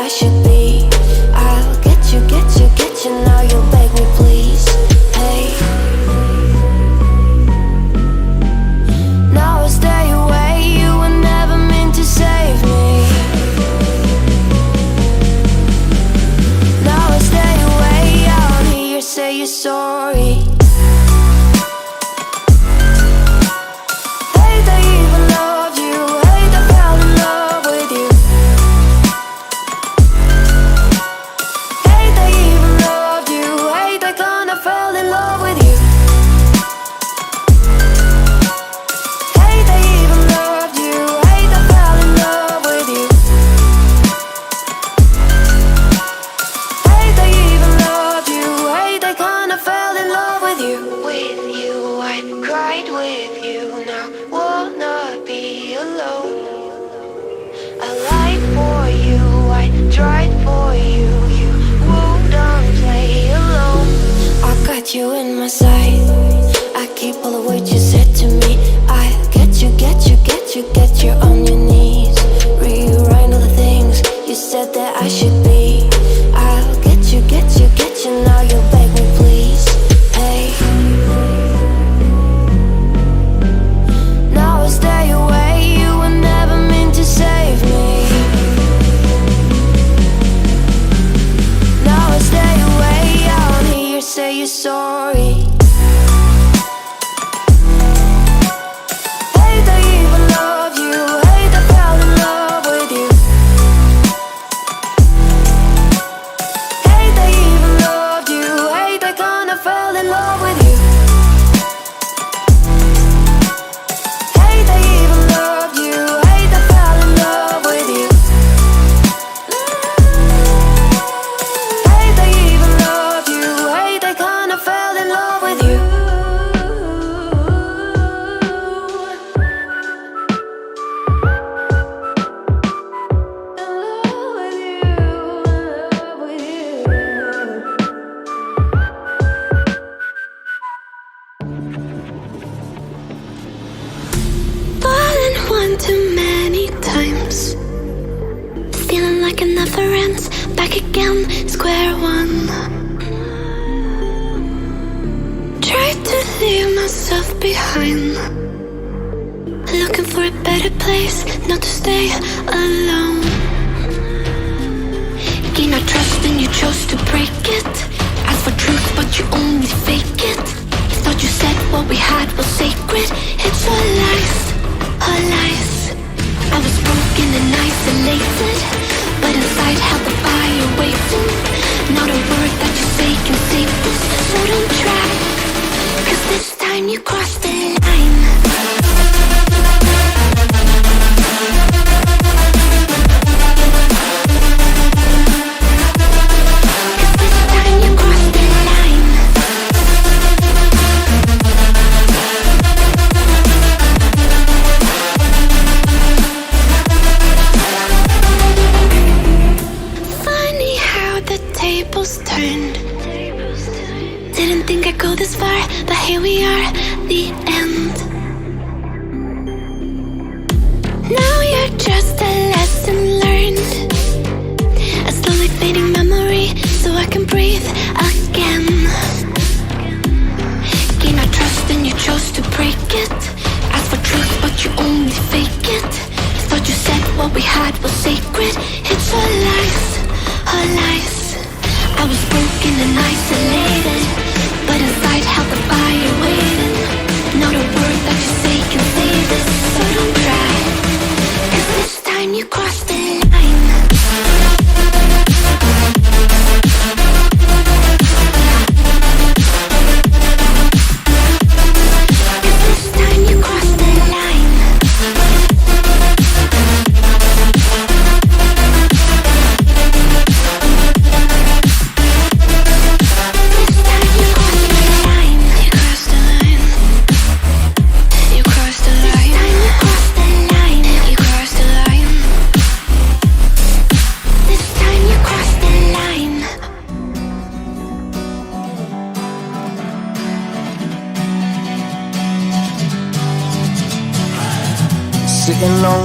I should be. I'll get you, get you, get you. Now you'll beg me, please. Hey. Now I stay away. You were never meant to save me. Now I stay away. I don't hear you say you're sorry. You in my sight. I keep all the words you said to me. I get you, get you, get you, get you on your knees. Rewrite all the things you said that I should be. I'll get you, get you, get you. Now you'll beg me, please. Hey. Now I stay away. You were never meant to save me. Now I stay away. I don't hear you say you're sorry. Hate I even love you. Hate I fell in love with you. Hate I even loved you. Hate I kinda fell in love with you. Hate I even loved you. Hate I fell in love with you. Hate I even loved you. Hate I kinda fell in love with you. Fallen one too many times, feeling like it never ends. Back again, square one. Tried to leave myself behind, looking for a better place, not to stay alone. Gain our trust and you chose to break it. Ask for truth but you only fake it. Thought you said what we had was sacred. It's all lies, all lies. I was broken and isolated, but inside held the fire waiting. Not a word that you say can save this, so don't try, 'cause this time you crossed the line. Didn't think I'd go this far, but here we are, the end. Now you're just a lesson learned, a slowly fading memory, so I can breathe again. Gain our trust and you chose to break it. Ask for truth but you only fake it. Thought you said what we had was sacred. It's all lies, all lies. I was broken and isolated, but inside held the fire waiting. Not a word that you say can save this, so don't try, 'cause this time you crossed the line.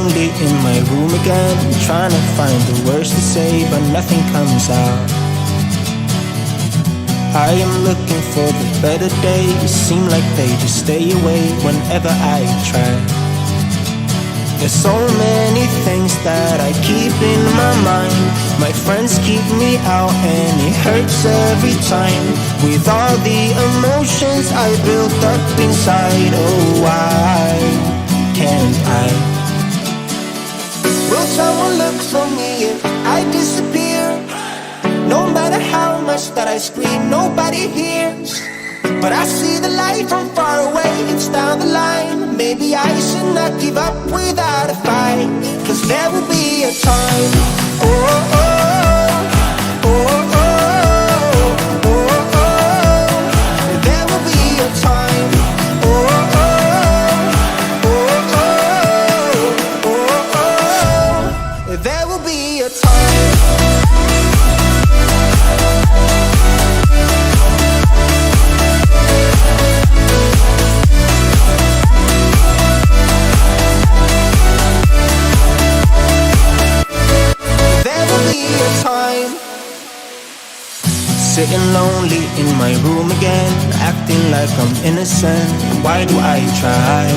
lonely in my room again, trying to find the words to say, but nothing comes out. I am looking for the better days, seem like they just stay away whenever I try. There's so many things that I keep in my mind. My friends keep me out and it hurts every time. With all the emotions I built up inside, oh why can't I? Will someone look for me if I disappear? No matter how much that I scream, nobody hears. But I see the light from far away, it's down the line. Maybe I should not give up without a fight, 'cause there will be a time. Oh, oh, oh, oh, oh, oh, oh. There will be a time. Oh, oh, oh, oh, oh, oh, oh. There will be a time. Sitting lonely in my room again, acting like I'm innocent. Why do I try?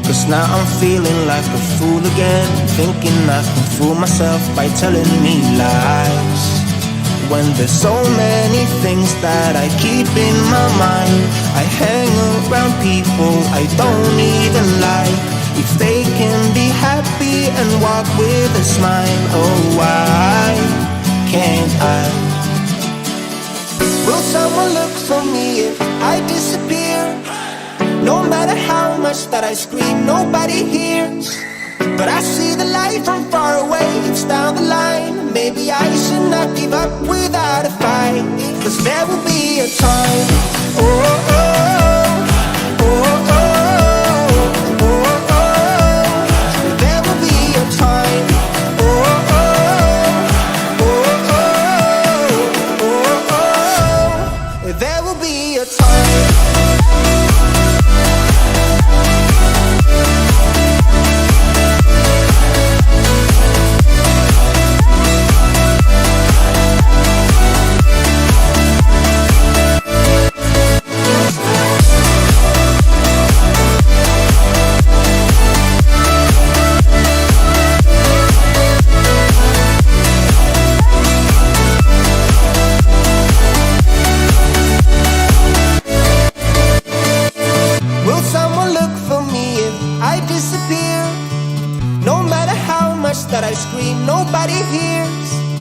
'Cause now I'm feeling like a fool again, thinking I can fool myself by telling me lies. When there's so many things that I keep in my mind, I hang around people I don't even like. If they can be happy and walk with a smile, oh why can't I? Will someone look for me if I disappear? No matter how much that I scream, nobody hears. But I see the light from far away, it's down the line. Maybe I should not give up without a fight, 'cause there will be a time. Oh, oh, oh, oh, oh, oh, oh. There will be a time. Oh, oh, oh, oh, oh, oh. There will be a time. That I scream, nobody hears.